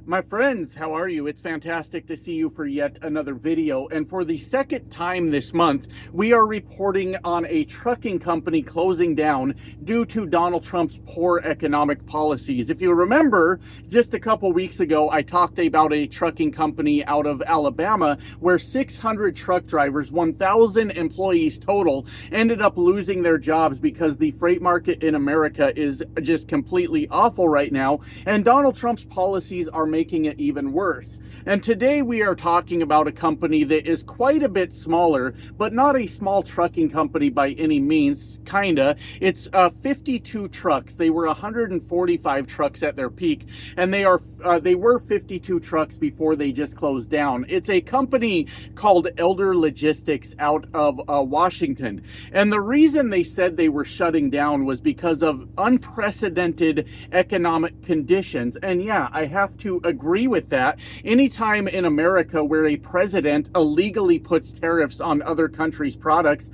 My friends, how are you? It's fantastic to see you for yet another video. And for the second time this month, we are reporting on a trucking company closing down due to Donald Trump's poor economic policies. If you remember, just a couple weeks ago, I talked about a trucking company out of Alabama where 600 truck drivers, 1,000 employees total, ended up losing their jobs because the freight market in America is just completely awful right now. And Donald Trump's policies are making it even worse. And today we are talking about a company that is quite a bit smaller, but not a small trucking company by any means, kinda. It's 52 trucks. They were 145 trucks at their peak, and they were 52 trucks before they just closed down. It's a company called Elder Logistics out of Washington. And the reason they said they were shutting down was because of unprecedented economic conditions. And yeah, I have to agree with that. Anytime in America where a president illegally puts tariffs on other countries' products,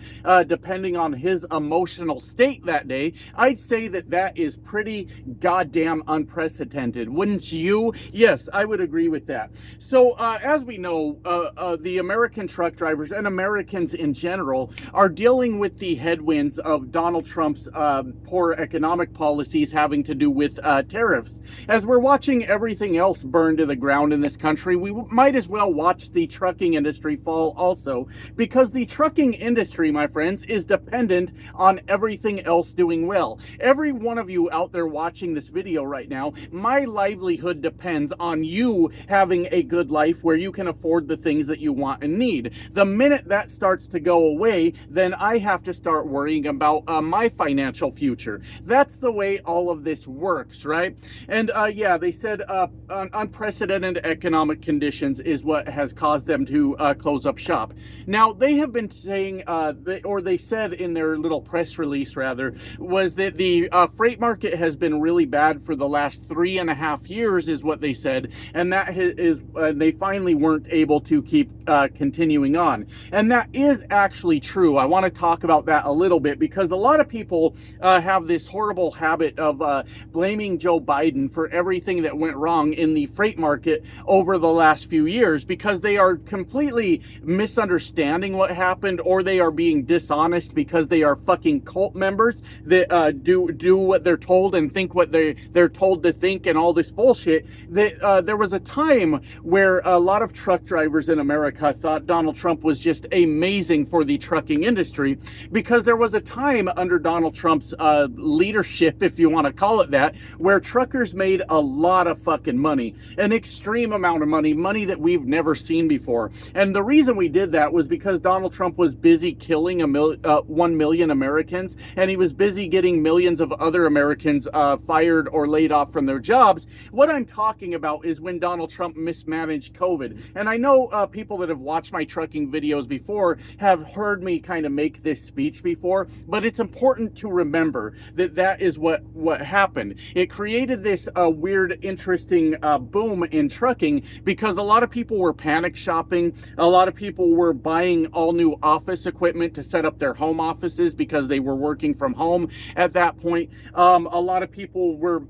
depending on his emotional state that day, I'd say that that is pretty goddamn unprecedented. Wouldn't you? Yes, I would agree with that. So as we know, the American truck drivers and Americans in general are dealing with the headwinds of Donald Trump's poor economic policies having to do with tariffs. As we're watching everything else burn to the ground in this country, we might as well watch the trucking industry fall also, because the trucking industry, my friends, is dependent on everything else doing well. Every one of you out there watching this video right now, my livelihood depends on you having a good life where you can afford the things that you want and need. The minute that starts to go away, then I have to start worrying about my financial future. That's the way all of this works, right? And yeah, they said unprecedented economic conditions is what has caused them to close up shop. Now, they have been saying, they said in their little press release, rather, was that the freight market has been really bad for the last 3.5 years, is what they said, and that is they finally weren't able to keep continuing on. And that is actually true. I want to talk about that a little bit, because a lot of people have this horrible habit of blaming Joe Biden for everything that went wrong in the freight market over the last few years, because they are completely misunderstanding what happened, or they are being dishonest because they are fucking cult members that do what they're told and think what they're told to think and all this bullshit. That there was a time where a lot of truck drivers in America thought Donald Trump was just amazing for the trucking industry, because there was a time under Donald Trump's leadership, if you want to call it that, where truckers made a lot of fucking money, an extreme amount of money that we've never seen before. And the reason we did that was because Donald Trump was busy killing 1 million Americans, and he was busy getting millions of other Americans fired or laid off from their jobs. What I'm talking about is when Donald Trump mismanaged COVID. And I know people that have watched my trucking videos before have heard me kind of make this speech before, but it's important to remember that that is what happened. It created this weird, interesting boom in trucking, because a lot of people were panic shopping. A lot of people were buying all new office equipment to set up their home offices because they were working from home at that point. A lot of people were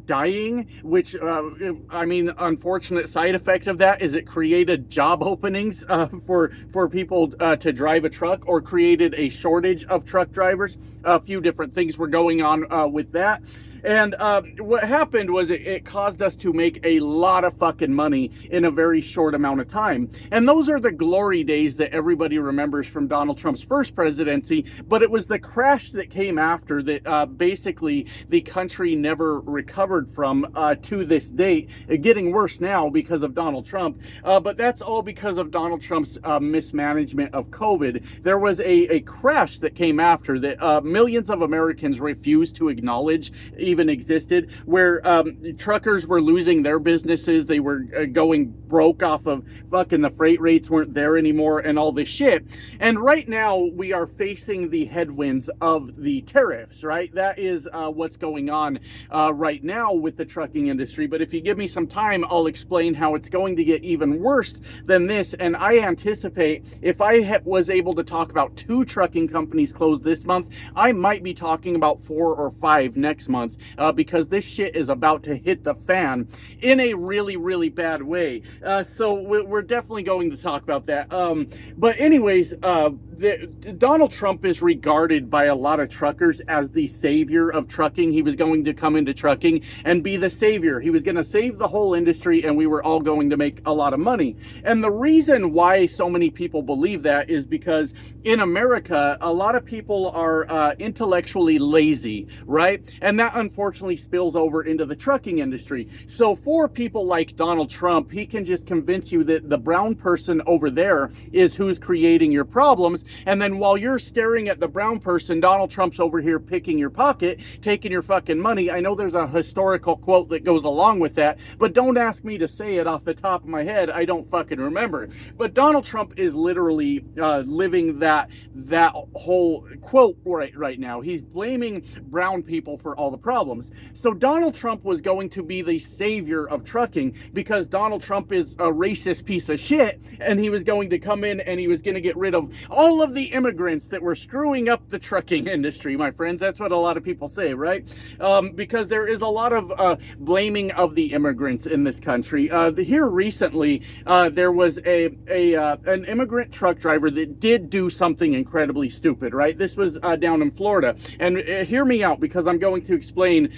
dying, which, I mean, unfortunate side effect of that is it created job openings for people to drive a truck, or created a shortage of truck drivers. A few different things were going on with that. And what happened was it caused us to make a lot of fucking money in a very short amount of time. And those are the glory days that everybody remembers from Donald Trump's first presidency. But it was the crash that came after that basically the country never recovered from to this date. Getting worse now because of Donald Trump. But that's all because of Donald Trump's mismanagement of COVID. There was a crash that came after that millions of Americans refused to acknowledge even existed, where truckers were losing their businesses. They were going broke off of fucking the freight rates weren't there anymore and all this shit. And right now we are facing the headwinds of the tariffs, right? That is what's going on right now with the trucking industry. But if you give me some time, I'll explain how it's going to get even worse than this. And I anticipate if I was able to talk about 2 trucking companies closed this month, I might be talking about 4 or 5 next month, because this shit is about to hit the fan in a really, really bad way. So we're definitely going to talk about that. But anyways, Donald Trump is regarded by a lot of truckers as the savior of trucking. He was going to come into trucking and be the savior. He was going to save the whole industry, and we were all going to make a lot of money. And the reason why so many people believe that is because in America, a lot of people are intellectually lazy, right? And that unfortunately spills over into the trucking industry. So for people like Donald Trump, he can just convince you that the brown person over there is who's creating your problems. And then while you're staring at the brown person, Donald Trump's over here picking your pocket, taking your fucking money. I know there's a historical quote that goes along with that, but don't ask me to say it off the top of my head. I don't fucking remember. But Donald Trump is literally living that whole quote right now. He's blaming brown people for all the problems. So Donald Trump was going to be the savior of trucking because Donald Trump is a racist piece of shit, and he was going to come in and he was going to get rid of all of the immigrants that were screwing up the trucking industry, my friends. That's what a lot of people say, right? Because there is a lot of blaming of the immigrants in this country. Here recently, there was an immigrant truck driver that did do something incredibly stupid, right? This was down in Florida. And hear me out, because I'm going to explain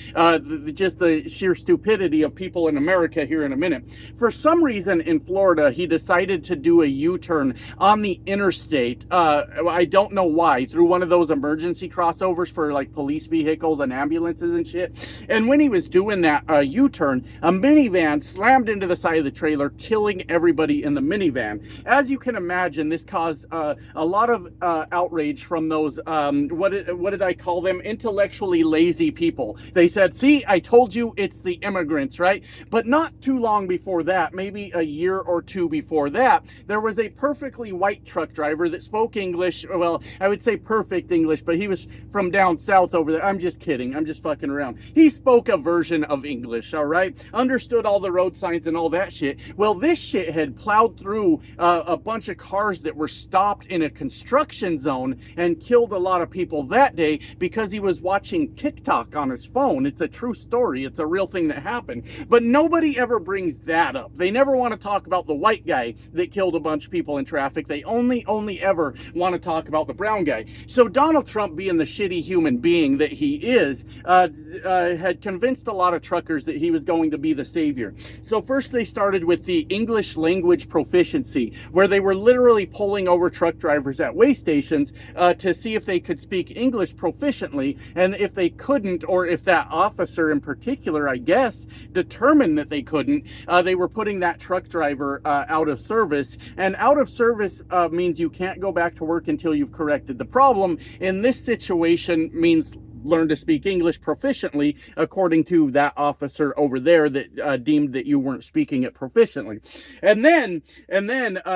just the sheer stupidity of people in America here in a minute. For some reason in Florida, he decided to do a U-turn on the interstate. I don't know why, through one of those emergency crossovers for like police vehicles and ambulances and shit. And when he was doing that U-turn, a minivan slammed into the side of the trailer, killing everybody in the minivan. As you can imagine, this caused a lot of outrage from those, what did I call them? Intellectually lazy people. They said, see, I told you it's the immigrants, right? But not too long before that, maybe a year or two before that, there was a perfectly white truck driver that spoke English. Well, I would say perfect English, but he was from down south over there. I'm just kidding. I'm just fucking around. He spoke a version of English, all right? Understood all the road signs and all that shit. Well, this shit had plowed through a bunch of cars that were stopped in a construction zone and killed a lot of people that day because he was watching TikTok on his phone. It's a true story. It's a real thing that happened. But nobody ever brings that up. They never want to talk about the white guy that killed a bunch of people in traffic. They only ever want to talk about the brown guy. So Donald Trump, being the shitty human being that he is, had convinced a lot of truckers that he was going to be the savior. So first they started with the English language proficiency, where they were literally pulling over truck drivers at way stations to see if they could speak English proficiently, and if they couldn't, or if that officer in particular, I guess, determined that they couldn't, they were putting that truck driver out of service. And out of service means you can't go back to work until you've corrected the problem. In this situation means learn to speak English proficiently, according to that officer over there that deemed that you weren't speaking it proficiently. And then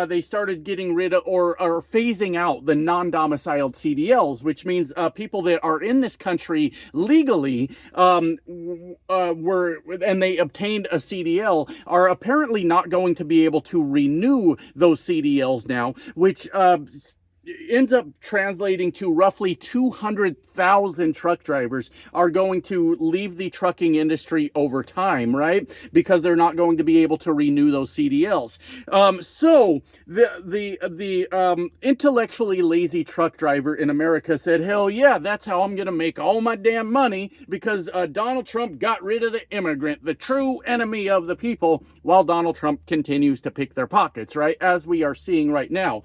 they started getting rid of or phasing out the non-domiciled CDLs, which means people that are in this country legally and they obtained a CDL are apparently not going to be able to renew those CDLs now, which ends up translating to roughly 200,000 truck drivers are going to leave the trucking industry over time, right? Because they're not going to be able to renew those CDLs. So the intellectually lazy truck driver in America said, hell yeah, that's how I'm going to make all my damn money, because Donald Trump got rid of the immigrant, the true enemy of the people, while Donald Trump continues to pick their pockets, right? As we are seeing right now.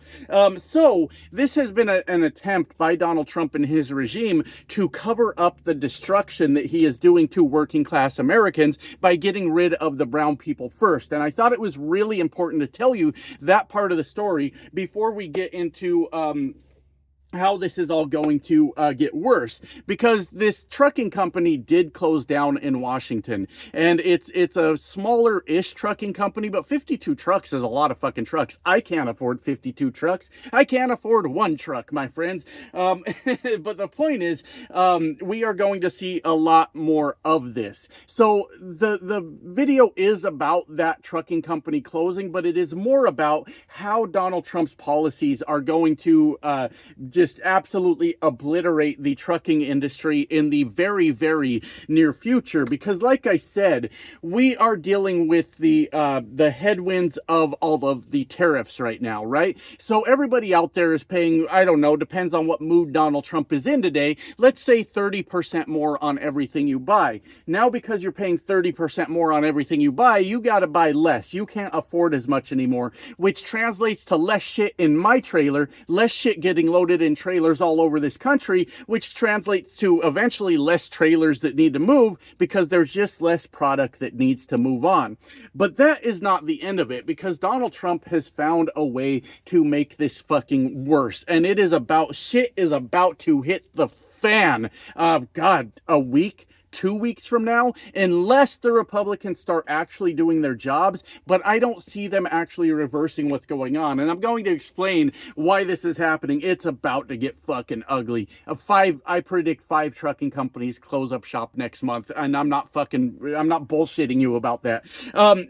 So this has been an attempt by Donald Trump and his regime to cover up the destruction that he is doing to working class Americans by getting rid of the brown people first. And I thought it was really important to tell you that part of the story before we get into how this is all going to get worse, because this trucking company did close down in Washington, and it's a smaller-ish trucking company, but 52 trucks is a lot of fucking trucks. I can't afford 52 trucks. I can't afford one truck, my friends. But the point is, we are going to see a lot more of this. So the video is about that trucking company closing, but it is more about how Donald Trump's policies are going to just absolutely obliterate the trucking industry in the very, very near future. Because like I said, we are dealing with the headwinds of all of the tariffs right now, right? So everybody out there is paying, I don't know, depends on what mood Donald Trump is in today, let's say 30% more on everything you buy. Now, because you're paying 30% more on everything you buy, you got to buy less. You can't afford as much anymore, which translates to less shit in my trailer, less shit getting loaded in trailers all over this country, which translates to eventually less trailers that need to move because there's just less product that needs to move on. But that is not the end of it, because Donald Trump has found a way to make this fucking worse. And it is about, shit is about to hit the fan. God, a week, 2 weeks from now, unless the Republicans start actually doing their jobs, but I don't see them actually reversing what's going on. And I'm going to explain why this is happening. It's about to get fucking ugly. I predict 5 trucking companies close up shop next month, and I'm not bullshitting you about that.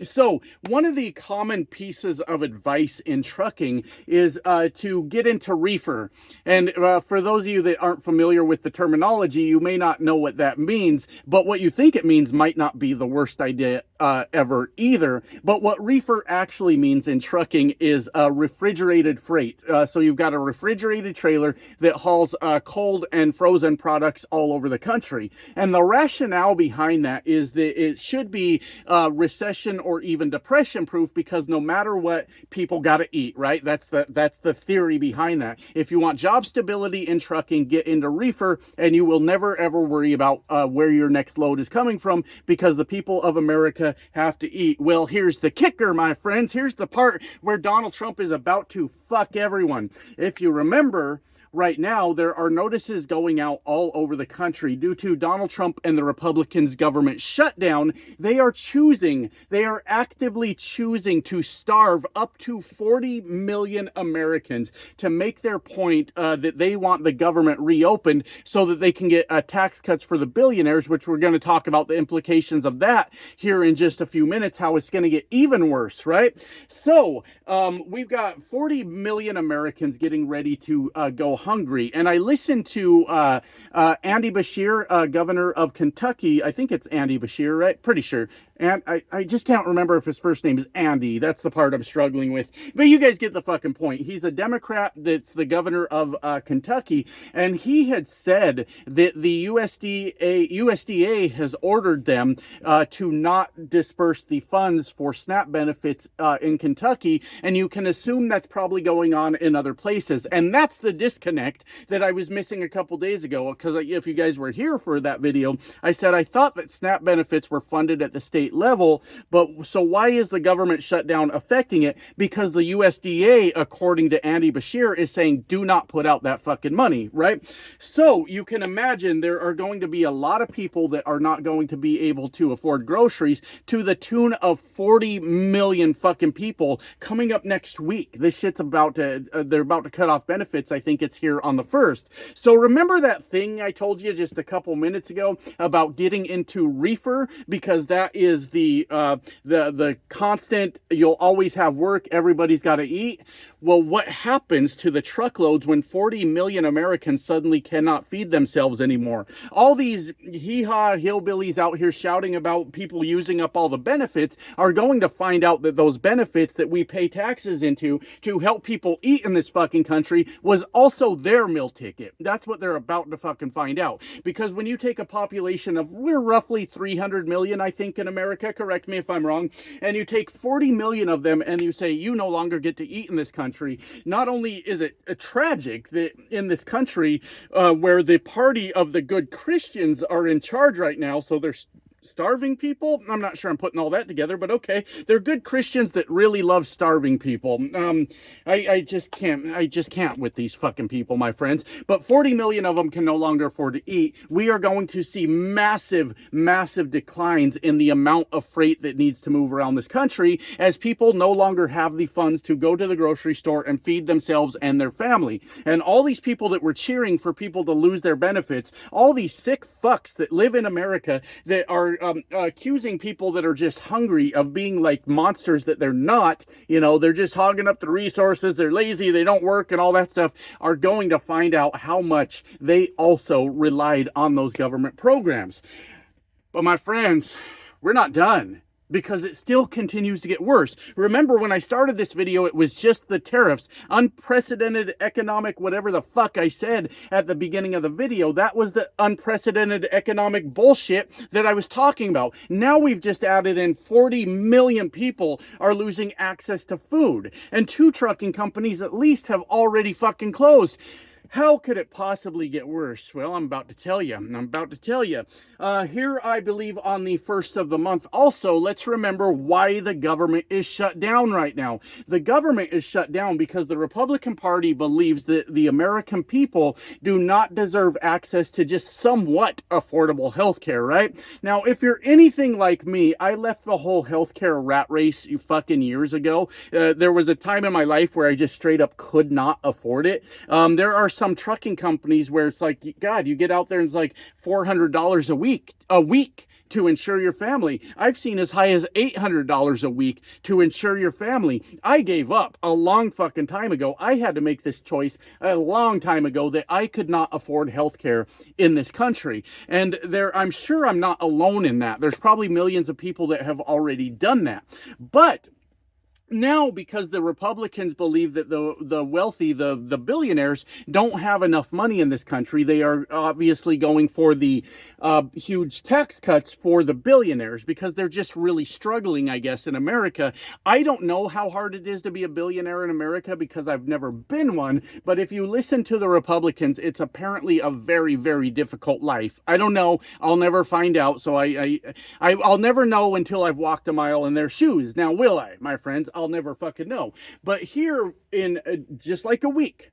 So one of the common pieces of advice in trucking is to get into reefer. And for those of you that aren't familiar with the terminology, you may not know what that means. But what you think it means might not be the worst idea ever either. But what reefer actually means in trucking is refrigerated freight. So you've got a refrigerated trailer that hauls cold and frozen products all over the country. And the rationale behind that is that it should be recession or even depression proof, because no matter what, people got to eat, right? That's the theory behind that. If you want job stability in trucking, get into reefer, and you will never ever worry about where your next load is coming from, because the people of America have to eat. Well, here's the kicker, my friends. Here's the part where Donald Trump is about to fuck everyone. If you remember, right now, there are notices going out all over the country due to Donald Trump and the Republicans' government shutdown. They are actively choosing to starve up to 40 million Americans to make their point that they want the government reopened so that they can get tax cuts for the billionaires, which we're going to talk about the implications of that here in just a few minutes, how it's going to get even worse, right? So we've got 40 million Americans getting ready to go hungry. And I listened to Andy Beshear, governor of Kentucky. I think it's Andy Beshear, right? Pretty sure. And I just can't remember if his first name is Andy. That's the part I'm struggling with. But you guys get the fucking point. He's a Democrat that's the governor of Kentucky. And he had said that the USDA has ordered them to not disperse the funds for SNAP benefits in Kentucky. And you can assume that's probably going on in other places. And that's the disconnect that I was missing a couple days ago. Because if you guys were here for that video, I said I thought that SNAP benefits were funded at the state level, but so why is the government shutdown affecting it? Because the USDA, according to Andy Beshear, is saying do not put out that fucking money, right? So you can imagine there are going to be a lot of people that are not going to be able to afford groceries, to the tune of 40 million fucking people coming up next week. This shit's about to, they're about to cut off benefits. I think it's here on the 1st. So remember that thing I told you just a couple minutes ago about getting into reefer, because that is the constant, you'll always have work, everybody's got to eat. Well, what happens to the truckloads when 40 million Americans suddenly cannot feed themselves anymore? All these hee-haw hillbillies out here shouting about people using up all the benefits are going to find out that those benefits that we pay taxes into to help people eat in this fucking country was also their meal ticket. That's what they're about to fucking find out. Because when you take a population of, we're roughly 300 million, I think, in America, correct me if I'm wrong, and you take 40 million of them and you say you no longer get to eat in this country, not only is it tragic that in this country where the party of the good Christians are in charge right now, so there's starving people. I'm not sure I'm putting all that together, but okay. They're good Christians that really love starving people. I just can't with these fucking people, my friends. But 40 million of them can no longer afford to eat. We are going to see massive, massive declines in the amount of freight that needs to move around this country as people no longer have the funds to go to the grocery store and feed themselves and their family. And all these people that were cheering for people to lose their benefits, all these sick fucks that live in America that are are accusing people that are just hungry of being like monsters that they're not. You know, they're just hogging up the resources, they're lazy, they don't work and all that stuff, are going to find out how much they also relied on those government programs. But my friends, we're not done, because it still continues to get worse. Remember, when I started this video, it was just the tariffs, unprecedented economic whatever the fuck I said at the beginning of the video. That was the unprecedented economic bullshit that I was talking about. Now we've just added in 40 million people are losing access to food, and 2 trucking companies at least have already fucking closed. How could it possibly get worse? Well, I'm about to tell you. Here, I believe, on the 1st of the month. Also, let's remember why the government is shut down right now. The government is shut down because the Republican Party believes that the American people do not deserve access to just somewhat affordable health care, right? Now, if you're anything like me, I left the whole healthcare rat race fucking years ago. There was a time in my life where I just straight up could not afford it. There are some trucking companies where it's like, God, you get out there and it's like $400 a week to insure your family. I've seen as high as $800 a week to insure your family. I gave up a long fucking time ago. I had to make this choice a long time ago that I could not afford healthcare in this country. And I'm sure I'm not alone in that. There's probably millions of people that have already done that. But now, because the Republicans believe that the wealthy, the billionaires, don't have enough money in this country, they are obviously going for the huge tax cuts for the billionaires, because they're just really struggling, I guess, in America. I don't know how hard it is to be a billionaire in America, because I've never been one, but if you listen to the Republicans, it's apparently a very, very difficult life. I don't know. I'll never find out, so I'll never know until I've walked a mile in their shoes. Now, will I, my friends? I'll never fucking know. But here in just like a week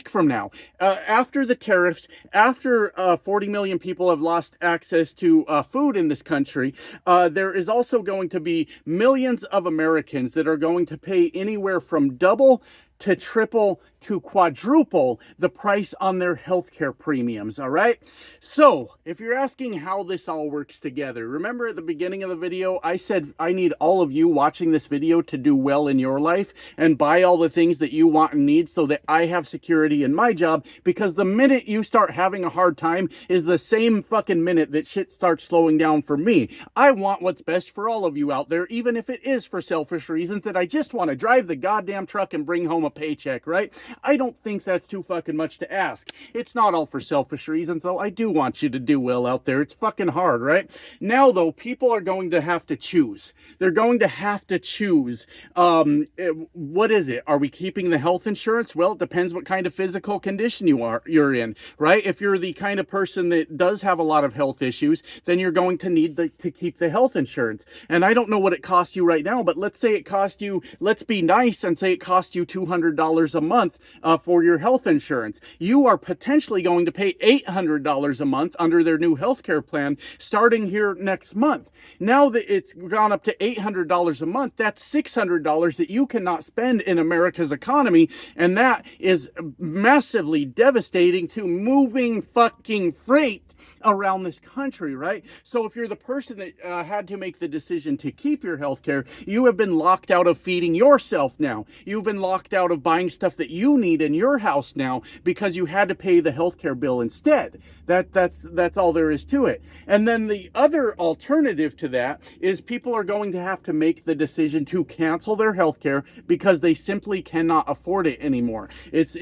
from now, after the tariffs, after 40 million people have lost access to food in this country, there is also going to be millions of Americans that are going to pay anywhere from double to triple to quadruple the price on their healthcare premiums, all right? So, if you're asking how this all works together, remember at the beginning of the video, I said I need all of you watching this video to do well in your life and buy all the things that you want and need so that I have security in my job, because the minute you start having a hard time is the same fucking minute that shit starts slowing down for me. I want what's best for all of you out there, even if it is for selfish reasons that I just want to drive the goddamn truck and bring home a paycheck, right? I don't think that's too fucking much to ask. It's not all for selfish reasons, though. I do want you to do well out there. It's fucking hard, right? Now, though, people are going to have to choose. They're going to have to choose. What is it? Are we keeping the health insurance? Well, it depends what kind of physical condition you're in, right? If you're the kind of person that does have a lot of health issues, then you're going to need to keep the health insurance. And I don't know what it costs you right now, but let's say it cost you, let's be nice and say it cost you $200 a month for your health insurance. You are potentially going to pay $800 a month under their new healthcare plan starting here next month. Now that it's gone up to $800 a month, that's $600 that you cannot spend in America's economy, and that is massively devastating to moving fucking freight around this country, right? So if you're the person that had to make the decision to keep your health care, you have been locked out of feeding yourself now. You've been locked out of buying stuff that you need in your house now because you had to pay the healthcare bill instead. That's all there is to it. And then the other alternative to that is people are going to have to make the decision to cancel their healthcare because they simply cannot afford it anymore. It's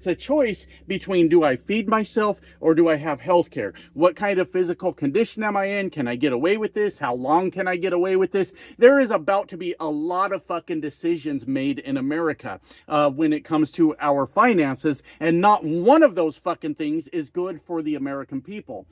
a choice between, do I feed myself or do I have healthcare? What kind of physical condition am I in? Can I get away with this? How long can I get away with this? There is about to be a lot of fucking decisions made in America when it comes to our finances, and not one of those fucking things is good for the American people.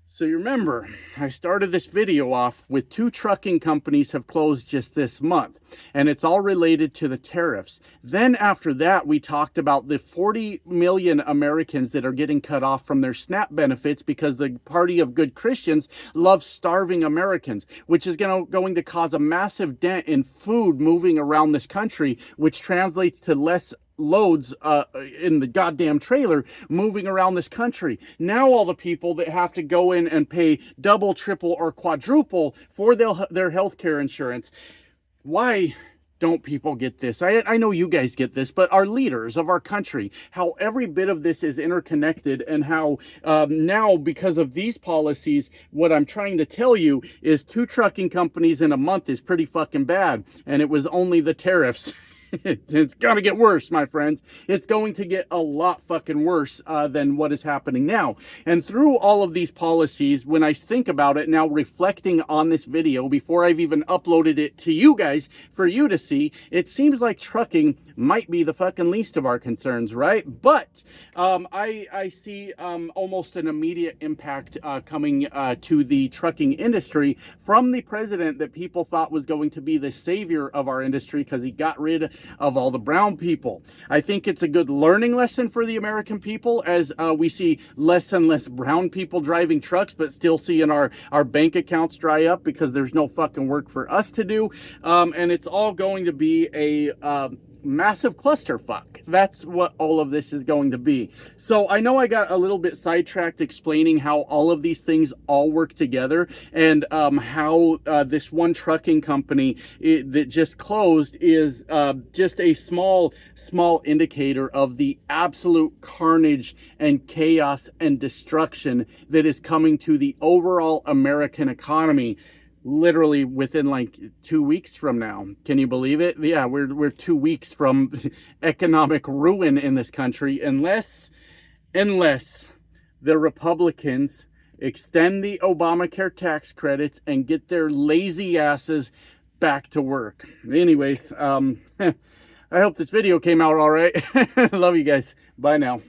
So you remember, I started this video off with 2 trucking companies have closed just this month, and it's all related to the tariffs. Then after that, we talked about the 40 million Americans that are getting cut off from their SNAP benefits because the party of good Christians loves starving Americans, which is going to cause a massive dent in food moving around this country, which translates to less loads in the goddamn trailer moving around this country. Now all the people that have to go in and pay double, triple, or quadruple for their health care insurance. Why don't people get this? I know you guys get this, but our leaders of our country, how every bit of this is interconnected, and how now, because of these policies, what I'm trying to tell you is 2 trucking companies in a month is pretty fucking bad, and it was only the tariffs. It's gonna get worse, my friends. It's going to get a lot fucking worse than what is happening now. And through all of these policies, when I think about it now, reflecting on this video before I've even uploaded it to you guys for you to see, it seems like trucking might be the fucking least of our concerns, right? But I see almost an immediate impact coming to the trucking industry from the president that people thought was going to be the savior of our industry because he got rid of all the brown people. I think it's a good learning lesson for the American people as we see less and less brown people driving trucks, but still seeing our bank accounts dry up because there's no fucking work for us to do. And it's all going to be a massive clusterfuck. That's what all of this is going to be. So I know I got a little bit sidetracked explaining how all of these things all work together, and how this one trucking company that just closed is just a small indicator of the absolute carnage and chaos and destruction that is coming to the overall American economy literally within like 2 weeks from now. Can you believe it? Yeah, we're 2 weeks from economic ruin in this country unless the Republicans extend the Obamacare tax credits and get their lazy asses back to work. Anyways, I hope this video came out all right. Love you guys. Bye now.